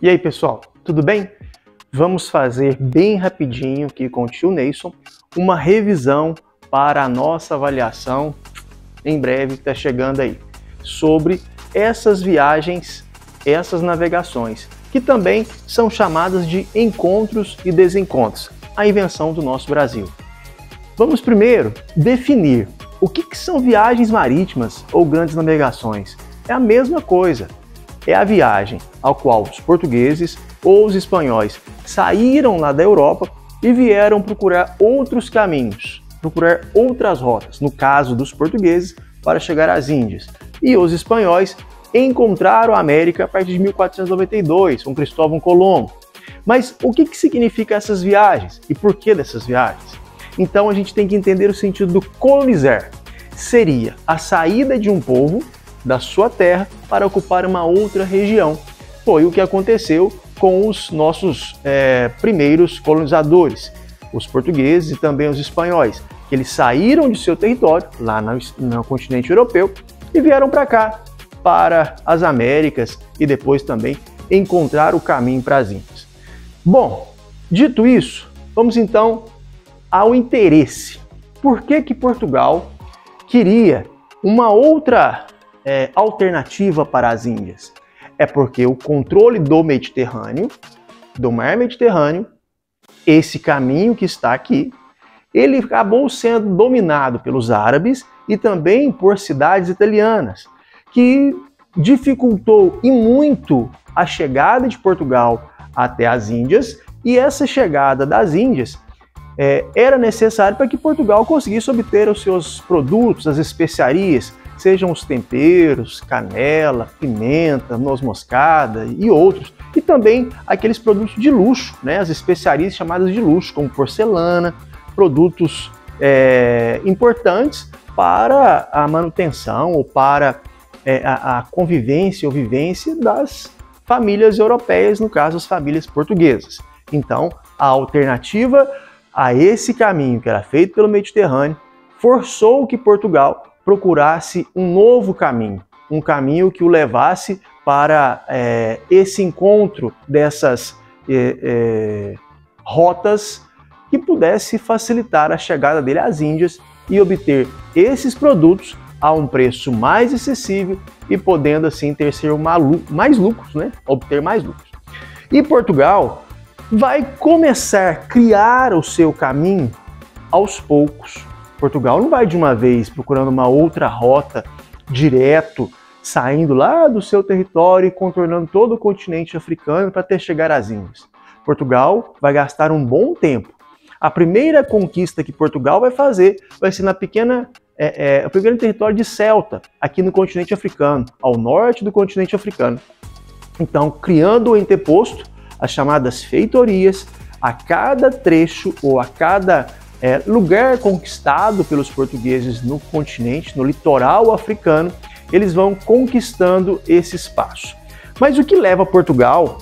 E aí, pessoal, tudo bem? Vamos fazer bem rapidinho aqui com o tio Neison uma revisão para a nossa avaliação em breve que está chegando aí sobre essas viagens, essas navegações, que também são chamadas de encontros e desencontros, a invenção do nosso Brasil. Vamos primeiro definir o que são viagens marítimas ou grandes navegações. É a mesma coisa. É a viagem ao qual os portugueses ou os espanhóis saíram lá da Europa e vieram procurar outros caminhos, procurar outras rotas, no caso dos portugueses, para chegar às Índias. E os espanhóis encontraram a América a partir de 1492, com Cristóvão Colombo. Mas o que significa essas viagens e por que dessas viagens? Então a gente tem que entender o sentido do colonizar. Seria a saída de um povo da sua terra para ocupar uma outra região. Foi o que aconteceu com os nossos primeiros colonizadores, os portugueses e também os espanhóis, que eles saíram de seu território, lá no continente europeu, e vieram para cá, para as Américas, e depois também encontrar o caminho para as Índias. Bom, dito isso, vamos então ao interesse. Por que Portugal queria uma outra alternativa para as Índias? É porque o controle do Mediterrâneo, do mar Mediterrâneo, esse caminho que está aqui, ele acabou sendo dominado pelos árabes e também por cidades italianas, que dificultou e muito a chegada de Portugal até as Índias, e essa chegada das Índias era necessária para que Portugal conseguisse obter os seus produtos, as especiarias, sejam os temperos, canela, pimenta, noz moscada e outros, e também aqueles produtos de luxo, né, as especiarias chamadas de luxo, como porcelana, produtos importantes para a manutenção ou para a convivência ou vivência das famílias europeias, no caso as famílias portuguesas. Então, a alternativa a esse caminho que era feito pelo Mediterrâneo forçou que Portugal procurasse um novo caminho, um caminho que o levasse para esse encontro dessas rotas que pudesse facilitar a chegada dele às Índias e obter esses produtos a um preço mais acessível e podendo assim ter mais lucros, né? Obter mais lucros. E Portugal vai começar a criar o seu caminho aos poucos. Portugal não vai de uma vez procurando uma outra rota direto, saindo lá do seu território e contornando todo o continente africano para até chegar às Índias. Portugal vai gastar um bom tempo. A primeira conquista que Portugal vai fazer vai ser o pequeno território de Ceuta, aqui no continente africano, ao norte do continente africano. Então, criando o anteposto, as chamadas feitorias, a cada trecho ou a cada lugar conquistado pelos portugueses no continente, no litoral africano, eles vão conquistando esse espaço. Mas o que leva Portugal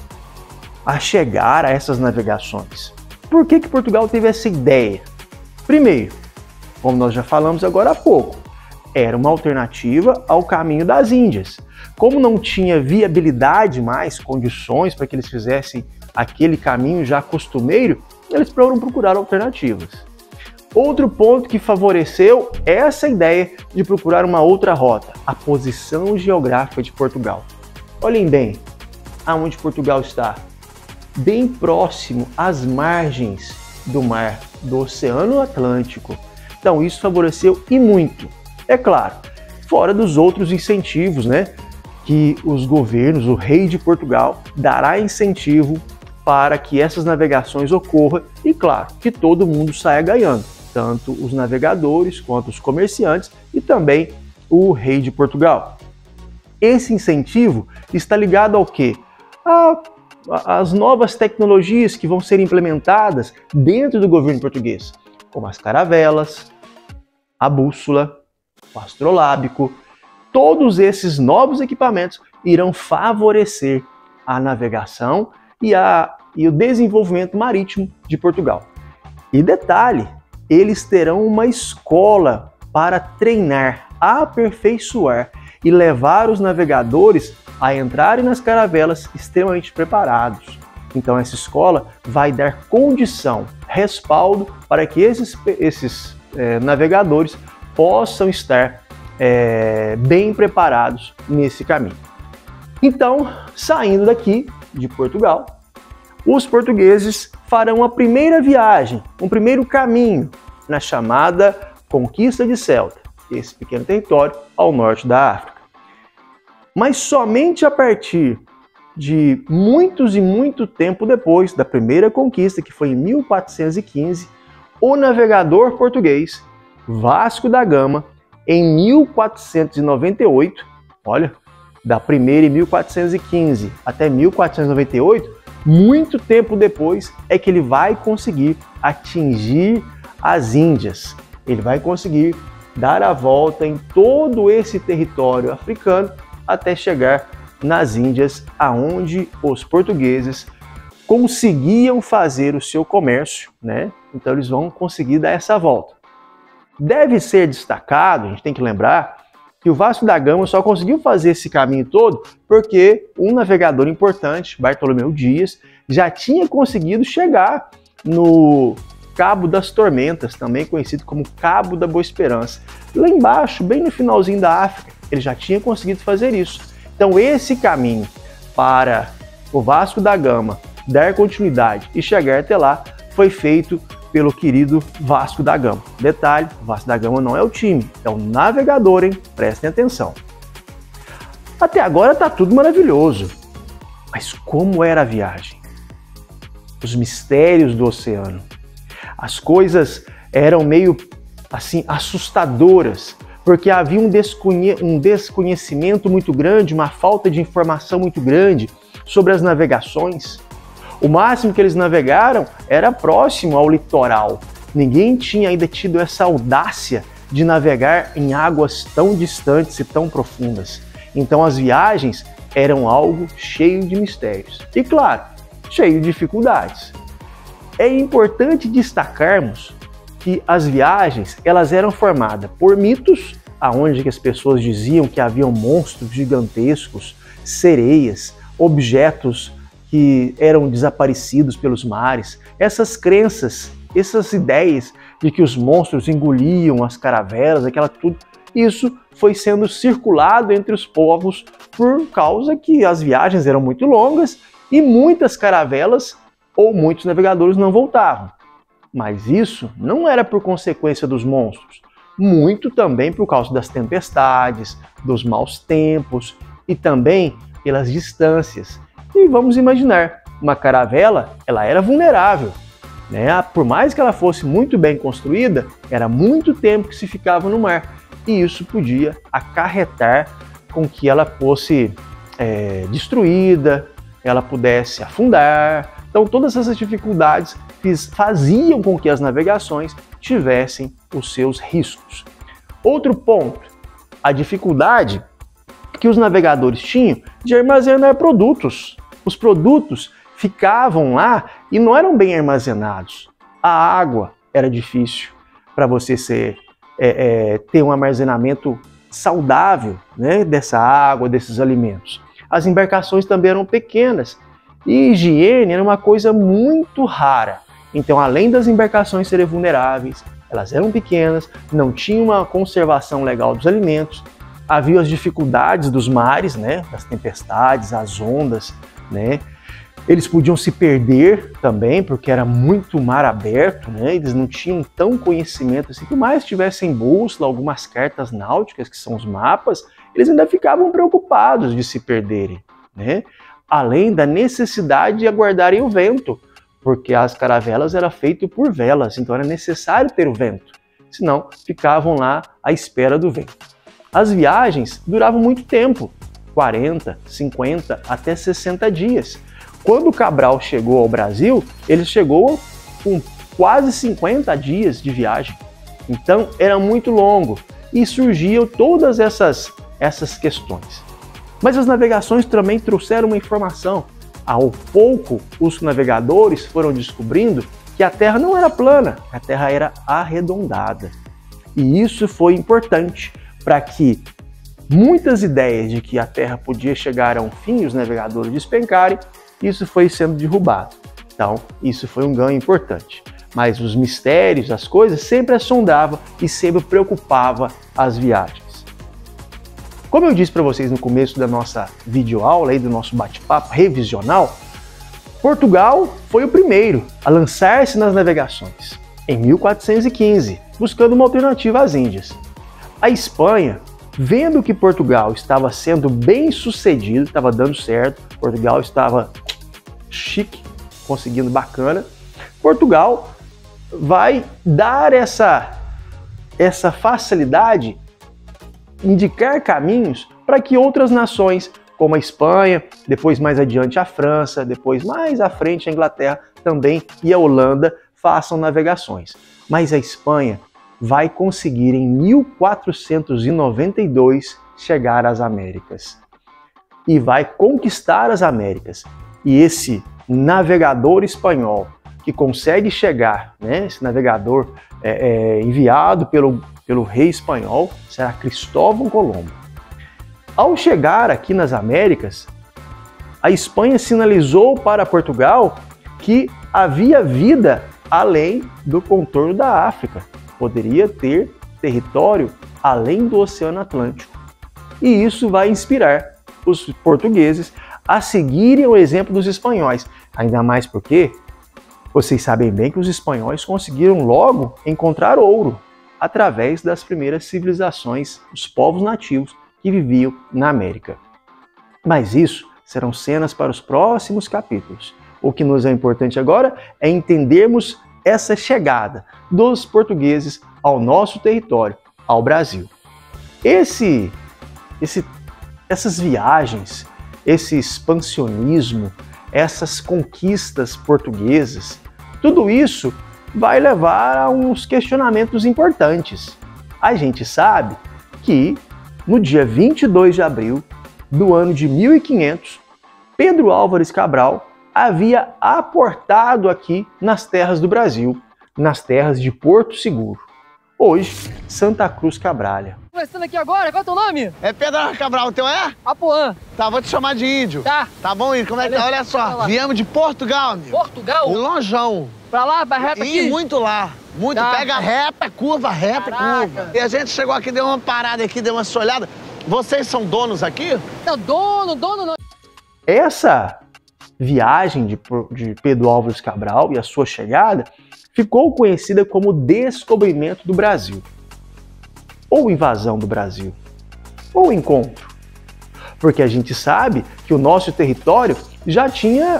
a chegar a essas navegações? Por que Portugal teve essa ideia? Primeiro, como nós já falamos agora há pouco, era uma alternativa ao caminho das Índias. Como não tinha viabilidade mais, condições para que eles fizessem aquele caminho já costumeiro, eles foram procurar alternativas. Outro ponto que favoreceu essa ideia de procurar uma outra rota, a posição geográfica de Portugal. Olhem bem, aonde Portugal está, bem próximo às margens do mar, do Oceano Atlântico. Então isso favoreceu e muito. É claro, fora dos outros incentivos, né, que os governos, o rei de Portugal, dará incentivo para que essas navegações ocorram e, claro, que todo mundo saia ganhando, tanto os navegadores quanto os comerciantes e também o rei de Portugal. Esse incentivo está ligado ao quê? As novas tecnologias que vão ser implementadas dentro do governo português, como as caravelas, a bússola, o astrolábico. Todos esses novos equipamentos irão favorecer a navegação e o desenvolvimento marítimo de Portugal. E detalhe, eles terão uma escola para treinar, aperfeiçoar e levar os navegadores a entrarem nas caravelas extremamente preparados. Então essa escola vai dar condição, respaldo para que esses navegadores possam estar bem preparados nesse caminho. Então, saindo daqui de Portugal, os portugueses farão a primeira viagem, um primeiro caminho na chamada Conquista de Ceuta, esse pequeno território ao norte da África. Mas somente a partir de muito tempo depois da primeira conquista, que foi em 1415, o navegador português Vasco da Gama, em 1498, olha, da primeira em 1415 até 1498, muito tempo depois é que ele vai conseguir atingir as Índias. Ele vai conseguir dar a volta em todo esse território africano até chegar nas Índias, aonde os portugueses conseguiam fazer o seu comércio, né? Então eles vão conseguir dar essa volta. Deve ser destacado, a gente tem que lembrar, que o Vasco da Gama só conseguiu fazer esse caminho todo porque um navegador importante, Bartolomeu Dias, já tinha conseguido chegar no Cabo das Tormentas, também conhecido como Cabo da Boa Esperança. Lá embaixo, bem no finalzinho da África, ele já tinha conseguido fazer isso. Então esse caminho para o Vasco da Gama dar continuidade e chegar até lá foi feito pelo querido Vasco da Gama. Detalhe, o Vasco da Gama não é o time, é o navegador, hein? Prestem atenção. Até agora tá tudo maravilhoso, mas como era a viagem? Os mistérios do oceano. As coisas eram meio assim assustadoras, porque havia um desconhecimento muito grande, uma falta de informação muito grande sobre as navegações. O máximo que eles navegaram era próximo ao litoral. Ninguém tinha ainda tido essa audácia de navegar em águas tão distantes e tão profundas. Então as viagens eram algo cheio de mistérios. E claro, cheio de dificuldades. É importante destacarmos que as viagens elas eram formadas por mitos, aonde que as pessoas diziam que haviam monstros gigantescos, sereias, objetos que eram desaparecidos pelos mares. Essas crenças, essas ideias de que os monstros engoliam as caravelas, aquela tudo, isso foi sendo circulado entre os povos por causa que as viagens eram muito longas e muitas caravelas ou muitos navegadores não voltavam. Mas isso não era por consequência dos monstros, muito também por causa das tempestades, dos maus tempos e também pelas distâncias. E vamos imaginar, uma caravela, ela era vulnerável, né? Por mais que ela fosse muito bem construída, era muito tempo que se ficava no mar e isso podia acarretar com que ela fosse destruída, ela pudesse afundar. Então todas essas dificuldades faziam com que as navegações tivessem os seus riscos. Outro ponto, a dificuldade que os navegadores tinham de armazenar produtos. Os produtos ficavam lá e não eram bem armazenados. A água era difícil para você ter um armazenamento saudável, né, dessa água, desses alimentos. As embarcações também eram pequenas e higiene era uma coisa muito rara. Então, além das embarcações serem vulneráveis, elas eram pequenas, não tinham uma conservação legal dos alimentos, havia as dificuldades dos mares, né, das tempestades, as ondas, né? Eles podiam se perder também, porque era muito mar aberto, né? Eles não tinham tão conhecimento assim, por mais que tivessem bússola, algumas cartas náuticas, que são os mapas, eles ainda ficavam preocupados de se perderem, né? Além da necessidade de aguardarem o vento, porque as caravelas eram feitas por velas, então era necessário ter o vento, senão ficavam lá à espera do vento. As viagens duravam muito tempo, 40, 50, até 60 dias. Quando Cabral chegou ao Brasil, ele chegou com quase 50 dias de viagem. Então era muito longo e surgiam todas essas questões. Mas as navegações também trouxeram uma informação. Ao pouco, os navegadores foram descobrindo que a Terra não era plana, a Terra era arredondada. E isso foi importante para que muitas ideias de que a Terra podia chegar a um fim e os navegadores despencarem, isso foi sendo derrubado. Então, isso foi um ganho importante. Mas os mistérios, as coisas, sempre assombrava e sempre preocupava as viagens. Como eu disse para vocês no começo da nossa videoaula, aí, do nosso bate-papo revisional, Portugal foi o primeiro a lançar-se nas navegações, em 1415, buscando uma alternativa às Índias. A Espanha, vendo que Portugal estava sendo bem sucedido, estava dando certo, Portugal estava chique, conseguindo bacana, Portugal vai dar essa facilidade, indicar caminhos para que outras nações, como a Espanha, depois mais adiante a França, depois mais à frente a Inglaterra também e a Holanda façam navegações. Mas a Espanha vai conseguir em 1492 chegar às Américas e vai conquistar as Américas. E esse navegador espanhol que consegue chegar, né, esse navegador enviado pelo rei espanhol, será Cristóvão Colombo. Ao chegar aqui nas Américas, a Espanha sinalizou para Portugal que havia vida além do contorno da África. Poderia ter território além do Oceano Atlântico. E isso vai inspirar os portugueses a seguirem o exemplo dos espanhóis. Ainda mais porque vocês sabem bem que os espanhóis conseguiram logo encontrar ouro através das primeiras civilizações, os povos nativos que viviam na América. Mas isso serão cenas para os próximos capítulos. O que nos é importante agora é entendermos essa chegada dos portugueses ao nosso território, ao Brasil. Essas viagens, esse expansionismo, essas conquistas portuguesas, tudo isso vai levar a uns questionamentos importantes. A gente sabe que no dia 22 de abril do ano de 1500, Pedro Álvares Cabral havia aportado aqui nas terras do Brasil, nas terras de Porto Seguro, hoje Santa Cruz Cabrália. Conversando aqui agora, qual é o teu nome? É Pedro Cabral, o teu é? Apuã. Tá, vou te chamar de Índio. Tá. Tá bom, Índio? Como é que tá? Olha só, viemos de Portugal, amigo. Portugal? Lonjão. Pra lá, pra reta aqui? E muito lá. Muito. Tá. Pega reta, curva, reta, curva. E a gente chegou aqui, deu uma parada aqui, deu uma olhada. Vocês são donos aqui? Não, dono não. Essa viagem de Pedro Álvares Cabral e a sua chegada ficou conhecida como descobrimento do Brasil, ou invasão do Brasil, ou encontro. Porque a gente sabe que o nosso território já tinha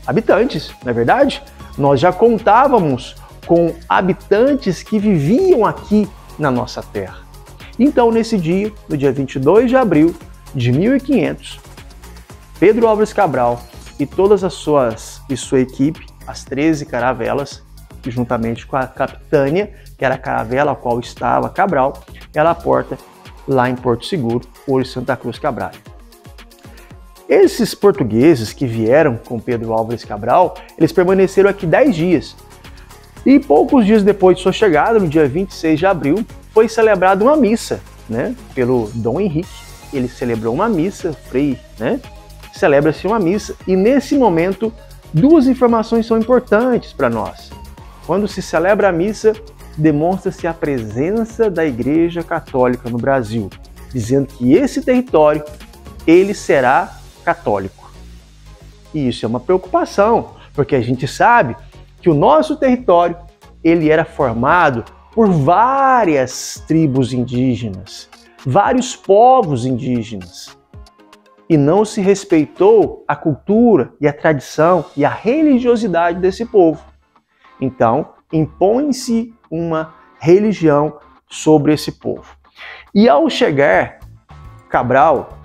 habitantes, não é verdade? Nós já contávamos com habitantes que viviam aqui na nossa terra. Então, nesse dia, no dia 22 de abril de 1500, Pedro Álvares Cabral e todas sua equipe, as 13 caravelas, que juntamente com a capitânia, que era a caravela a qual estava Cabral, ela aporta lá em Porto Seguro, hoje Santa Cruz Cabrália. Esses portugueses que vieram com Pedro Álvares Cabral, eles permaneceram aqui 10 dias. E poucos dias depois de sua chegada, no dia 26 de abril, foi celebrada uma missa, né, pelo Dom Henrique. Ele celebrou uma missa, frei, né? Celebra-se uma missa, e nesse momento duas informações são importantes para nós. Quando se celebra a missa, demonstra-se a presença da Igreja Católica no Brasil, dizendo que esse território ele será católico. E isso é uma preocupação, porque a gente sabe que o nosso território ele era formado por várias tribos indígenas, vários povos indígenas. E não se respeitou a cultura e a tradição e a religiosidade desse povo. Então, impõe-se uma religião sobre esse povo. E ao chegar, Cabral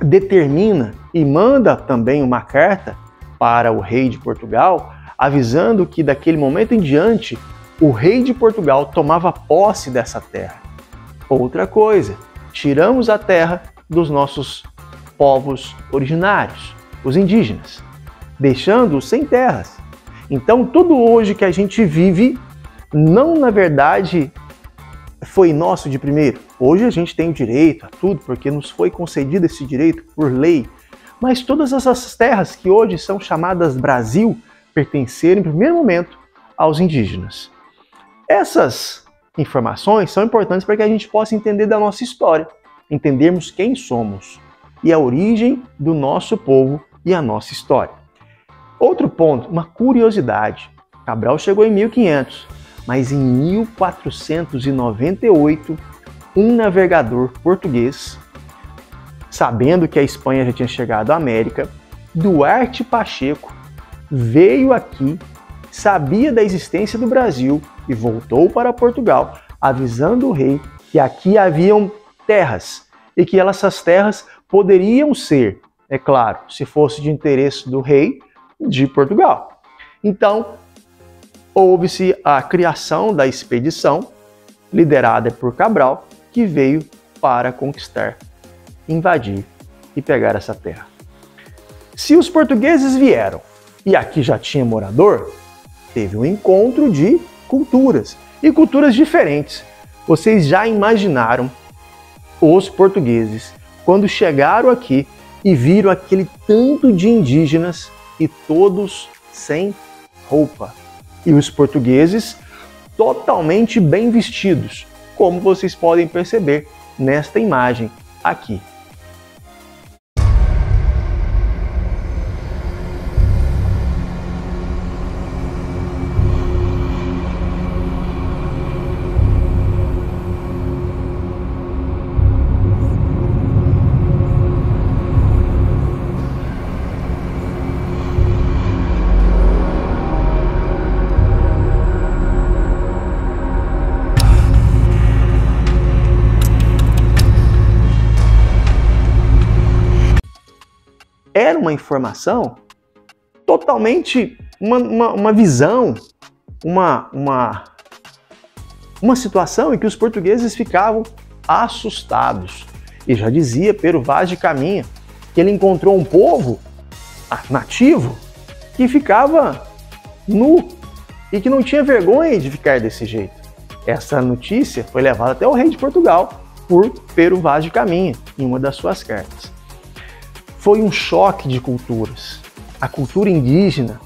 determina e manda também uma carta para o rei de Portugal, avisando que daquele momento em diante, o rei de Portugal tomava posse dessa terra. Outra coisa, tiramos a terra dos nossos povos originários, os indígenas, deixando-os sem terras. Então, tudo hoje que a gente vive, não na verdade foi nosso de primeiro? Hoje a gente tem o direito a tudo, porque nos foi concedido esse direito por lei. Mas todas essas terras que hoje são chamadas Brasil pertenceram, em primeiro momento, aos indígenas. Essas informações são importantes para que a gente possa entender da nossa história, entendermos quem somos e a origem do nosso povo e a nossa história. Outro ponto, uma curiosidade. Cabral chegou em 1500, mas em 1498, um navegador português, sabendo que a Espanha já tinha chegado à América, Duarte Pacheco, veio aqui, sabia da existência do Brasil e voltou para Portugal, avisando o rei que aqui haviam terras e que essas terras poderiam ser, é claro, se fosse de interesse do rei, de Portugal. Então, houve-se a criação da expedição, liderada por Cabral, que veio para conquistar, invadir e pegar essa terra. Se os portugueses vieram e aqui já tinha morador, teve um encontro de culturas, e culturas diferentes. Vocês já imaginaram os portugueses quando chegaram aqui e viram aquele tanto de indígenas e todos sem roupa? E os portugueses totalmente bem vestidos, como vocês podem perceber nesta imagem aqui. Era uma informação totalmente, uma visão, uma situação em que os portugueses ficavam assustados. E já dizia Pero Vaz de Caminha que ele encontrou um povo nativo que ficava nu e que não tinha vergonha de ficar desse jeito. Essa notícia foi levada até o rei de Portugal por Pero Vaz de Caminha em uma das suas cartas. Foi um choque de culturas. A cultura indígena,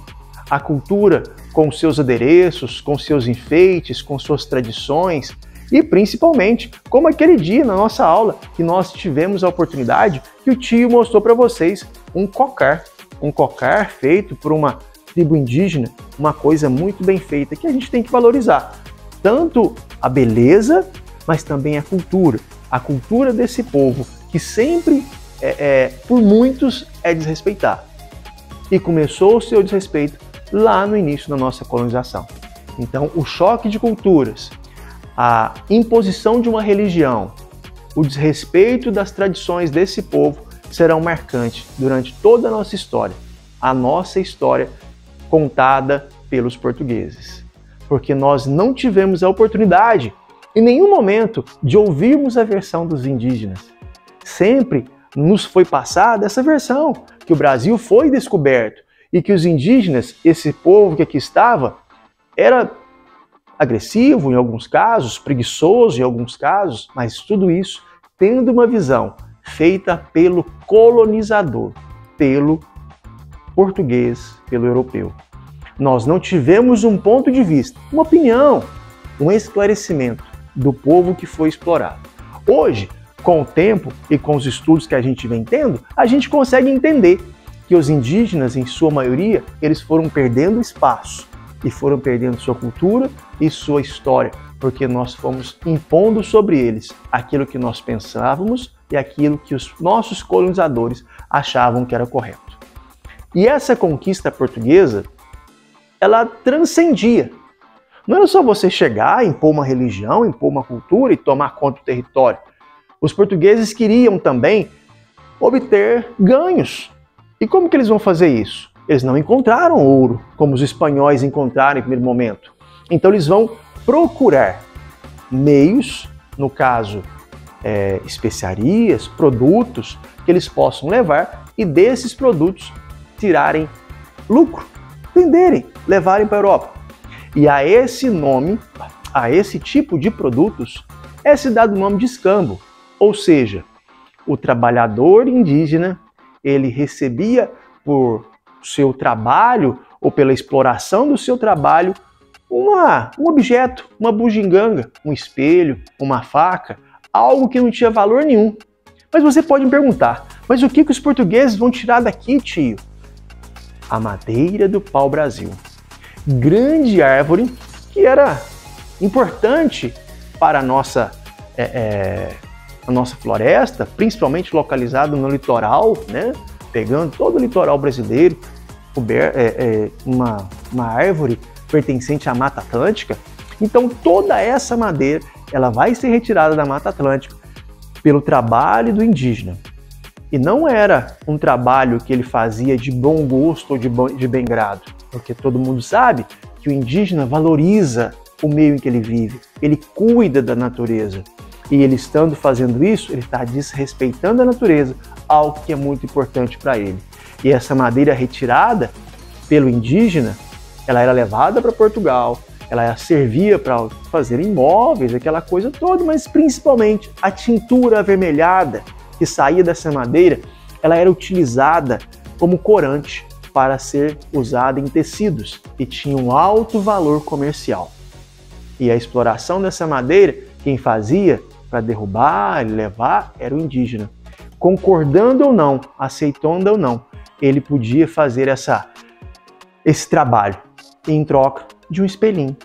a cultura com seus adereços, com seus enfeites, com suas tradições e principalmente, como aquele dia na nossa aula que nós tivemos a oportunidade que o tio mostrou para vocês, um cocar feito por uma tribo indígena, uma coisa muito bem feita que a gente tem que valorizar. Tanto a beleza, mas também a cultura desse povo que sempre por muitos é desrespeitado. E começou o seu desrespeito lá no início da nossa colonização. Então, o choque de culturas, a imposição de uma religião, o desrespeito das tradições desse povo serão marcantes durante toda a nossa história contada pelos portugueses. Porque nós não tivemos a oportunidade, em nenhum momento, de ouvirmos a versão dos indígenas. Sempre nos foi passada essa versão, que o Brasil foi descoberto e que os indígenas, esse povo que aqui estava, era agressivo em alguns casos, preguiçoso em alguns casos, mas tudo isso tendo uma visão feita pelo colonizador, pelo português, pelo europeu. Nós não tivemos um ponto de vista, uma opinião, um esclarecimento do povo que foi explorado. Hoje, com o tempo e com os estudos que a gente vem tendo, a gente consegue entender que os indígenas, em sua maioria, eles foram perdendo espaço e foram perdendo sua cultura e sua história, porque nós fomos impondo sobre eles aquilo que nós pensávamos e aquilo que os nossos colonizadores achavam que era correto. E essa conquista portuguesa, ela transcendia. Não era só você chegar, impor uma religião, impor uma cultura e tomar conta do território. Os portugueses queriam também obter ganhos. E como que eles vão fazer isso? Eles não encontraram ouro, como os espanhóis encontraram em primeiro momento. Então eles vão procurar meios, no caso, especiarias, produtos, que eles possam levar e desses produtos tirarem lucro, venderem, levarem para a Europa. E a esse nome, a esse tipo de produtos, é se dado o nome de escambo, ou seja, o trabalhador indígena, ele recebia por seu trabalho ou pela exploração do seu trabalho um objeto, uma bugiganga, um espelho, uma faca, algo que não tinha valor nenhum. Mas você pode me perguntar, mas o que os portugueses vão tirar daqui, tio? A madeira do pau-brasil. Grande árvore que era importante para a nossa floresta, principalmente localizada no litoral, né? Pegando todo o litoral brasileiro, uma árvore pertencente à Mata Atlântica. Então toda essa madeira ela vai ser retirada da Mata Atlântica pelo trabalho do indígena. E não era um trabalho que ele fazia de bom gosto ou de bem grado, porque todo mundo sabe que o indígena valoriza o meio em que ele vive, ele cuida da natureza. E ele estando fazendo isso, ele está desrespeitando a natureza, algo que é muito importante para ele. E essa madeira retirada pelo indígena, ela era levada para Portugal, ela servia para fazer imóveis, aquela coisa toda, mas principalmente a tintura avermelhada que saía dessa madeira, ela era utilizada como corante para ser usada em tecidos e tinha um alto valor comercial. E a exploração dessa madeira, quem fazia para derrubar e levar era o indígena. Concordando ou não, aceitando ou não, ele podia fazer esse trabalho em troca de um espelhinho.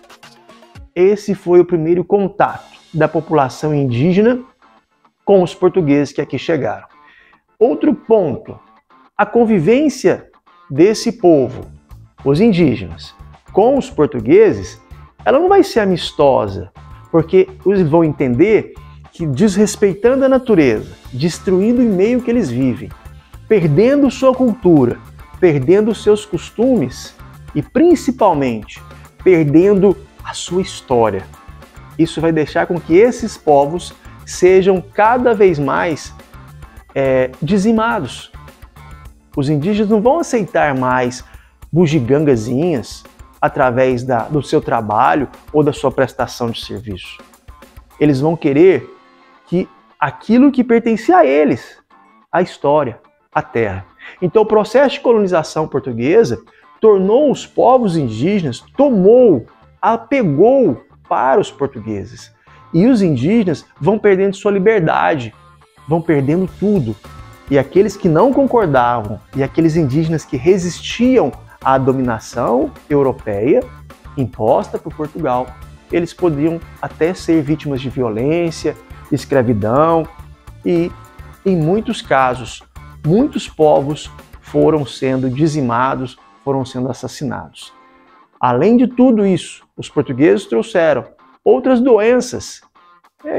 Esse foi o primeiro contato da população indígena com os portugueses que aqui chegaram. Outro ponto, a convivência desse povo, os indígenas, com os portugueses, ela não vai ser amistosa, porque eles vão entender que desrespeitando a natureza, destruindo o meio que eles vivem, perdendo sua cultura, perdendo seus costumes e principalmente perdendo a sua história. Isso vai deixar com que esses povos sejam cada vez mais dizimados. Os indígenas não vão aceitar mais bugigangazinhas através do seu trabalho ou da sua prestação de serviço. Eles vão querer que aquilo que pertencia a eles, a história, a terra. Então o processo de colonização portuguesa tornou os povos indígenas, apegou para os portugueses. E os indígenas vão perdendo sua liberdade, vão perdendo tudo. E aqueles que não concordavam e aqueles indígenas que resistiam à dominação europeia imposta por Portugal, eles podiam até ser vítimas de violência, escravidão e, em muitos casos, muitos povos foram sendo dizimados, foram sendo assassinados. Além de tudo isso, os portugueses trouxeram outras doenças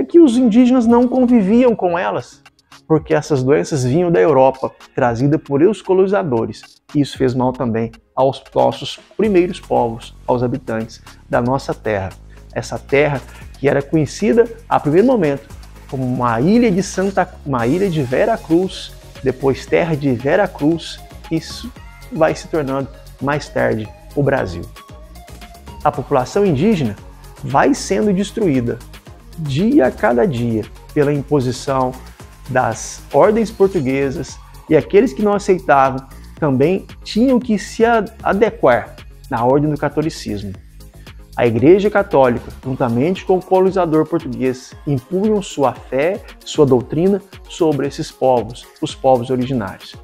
que os indígenas não conviviam com elas, porque essas doenças vinham da Europa, trazidas por os colonizadores. E isso fez mal também aos nossos primeiros povos, aos habitantes da nossa terra. Essa terra que era conhecida, a primeiro momento, como uma ilha de Vera Cruz, depois terra de Vera Cruz, isso vai se tornando mais tarde o Brasil. A população indígena vai sendo destruída dia a cada dia pela imposição das ordens portuguesas, e aqueles que não aceitavam também tinham que se adequar na ordem do catolicismo. A Igreja Católica, juntamente com o colonizador português, impunham sua fé, sua doutrina sobre esses povos, os povos originários.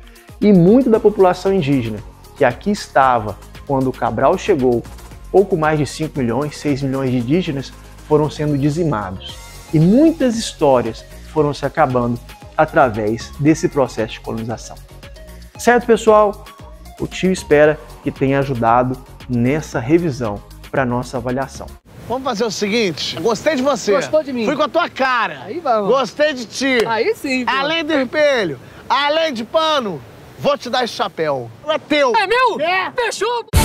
E muito da população indígena que aqui estava quando Cabral chegou, pouco mais de 5 milhões, 6 milhões de indígenas foram sendo dizimados. E muitas histórias foram se acabando através desse processo de colonização. Certo, pessoal? O tio espera que tenha ajudado nessa revisão para nossa avaliação. Vamos fazer o seguinte, gostei de você. Gostou de mim? Fui com a tua cara. Aí vamos. Gostei de ti. Aí sim, pô. Além do espelho, além de pano, vou te dar esse chapéu. É teu. É meu? É. Fechou!